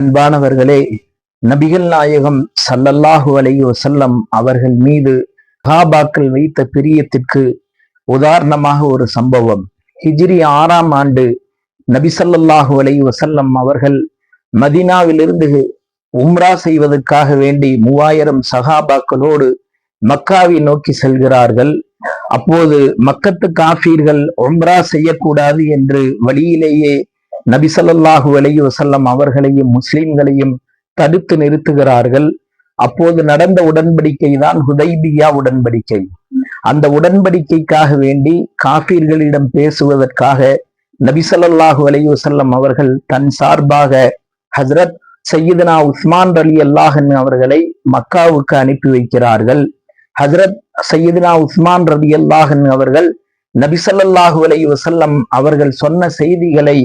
அன்பானவர்களே, நபிகள் நாயகம் ஸல்லல்லாஹு அலைஹி வஸல்லம் அவர்கள் மீது சஹாபாக்கள் வைத்த பிரியத்திற்கு உதாரணமாக ஒரு சம்பவம். ஹிஜ்ரி 6ஆம் ஆண்டு நபி ஸல்லல்லாஹு அலைஹி வஸல்லம் அவர்கள் மதீனாவிலிருந்து உம்ரா செய்வதற்காக வேண்டி 3000 சஹாபாக்களோடு மக்காவை நோக்கி செல்கிறார்கள். அப்போது மக்கத்து காஃபீர்கள் உம்ரா செய்யக்கூடாது என்று வழியிலேயே நபி ஸல்லல்லாஹு அலைஹி வஸல்லம் அவர்களையும் முஸ்லிம்களையும் தடுத்து நிறுத்துகிறார்கள். அப்போது நடந்த உடன்படிக்கை தான் ஹுதைபியா உடன்படிக்கை. அந்த உடன்படிக்கைக்காக வேண்டி காஃபீர்களிடம் பேசுவதற்காக நபி ஸல்லல்லாஹு அலைஹி வஸல்லம் அவர்கள் தன் சார்பாக ஹஜ்ரத் சையதுனா உஸ்மான் ரலியல்லாஹு அன்ஹு அவர்களை மக்காவுக்கு அனுப்பி வைக்கிறார்கள். ஹஜ்ரத் சையதுனா உஸ்மான் ரலியல்லாஹு அன்ஹு அவர்கள் நபி ஸல்லல்லாஹு அலைஹி வஸல்லம் அவர்கள் சொன்ன செய்திகளை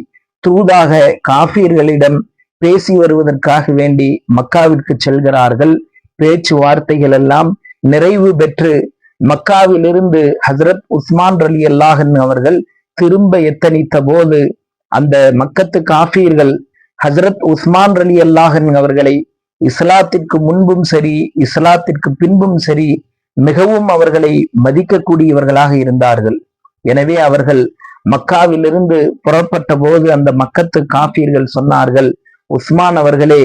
தூதாக காஃபீர்களிடம் பேசி வருவதற்காக வேண்டி மக்காவிற்கு செல்கிறார்கள். பேச்சுவார்த்தைகள் எல்லாம் நிறைவு பெற்று மக்காவிலிருந்து ஹஜ்ரத் உஸ்மான் ரலியல்லாஹு அன்ஹு அவர்கள் திரும்ப எத்தனித்த போது அந்த மக்கத்து காஃபீர்கள் ஹஜ்ரத் உஸ்மான் ரலியல்லாஹு அன்ஹு அவர்களை இஸ்லாத்திற்கு முன்பும் சரி இஸ்லாத்திற்கு பின்பும் சரி மிகவும் அவர்களை மதிக்கக்கூடியவர்களாக இருந்தார்கள். எனவே அவர்கள் மக்காவிலிருந்து புறப்பட்ட போது அந்த மக்கத்து காஃபீர்கள் சொன்னார்கள், உஸ்மான் அவர்களே,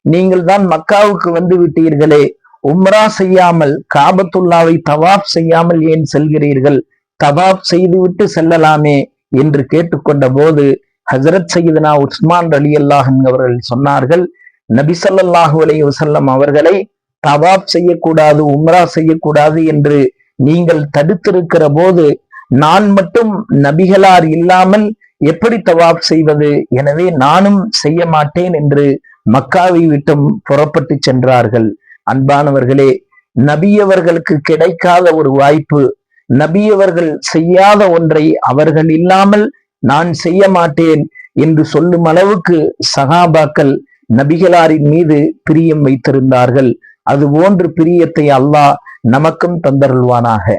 நீங்கள் தான் மக்காவுக்கு வந்து விட்டீர்களே, உம்ரா செய்யாமல் காபத்துல்லாவை தவாப் செய்யாமல் ஏன் செல்கிறீர்கள்? தவாப் செய்துவிட்டு செல்லலாமே என்று கேட்டுக்கொண்ட போது ஹஜ்ரத் சையதுனா உஸ்மான் ரலியல்லாஹு அன்ஹு அவர்கள் சொன்னார்கள், நபி ஸல்லல்லாஹு அலைஹி வஸல்லம் அவர்களை தவாப் செய்யக்கூடாது, உம்ரா செய்யக்கூடாது என்று நீங்கள் தடுத்திருக்கிற போது நான் மட்டும் நபிகளார் இல்லாமல் எப்படி தவாப் செய்வது? எனவே நானும் செய்ய மாட்டேன் என்று மக்காவை விட்டும் புறப்பட்டு சென்றார்கள். அன்பானவர்களே, நபியவர்களுக்கு கிடைக்காத ஒரு வாய்ப்பு, நபியவர்கள் செய்யாத ஒன்றை அவர்கள் இல்லாமல் நான் செய்ய மாட்டேன் என்று சொல்லும் அளவுக்கு சஹாபாக்கள் நபிகளாரின் மீது பிரியம் வைத்திருந்தார்கள். அது போன்று பிரியத்தை அல்லாஹ் நமக்கும் தந்தருள்வானாக.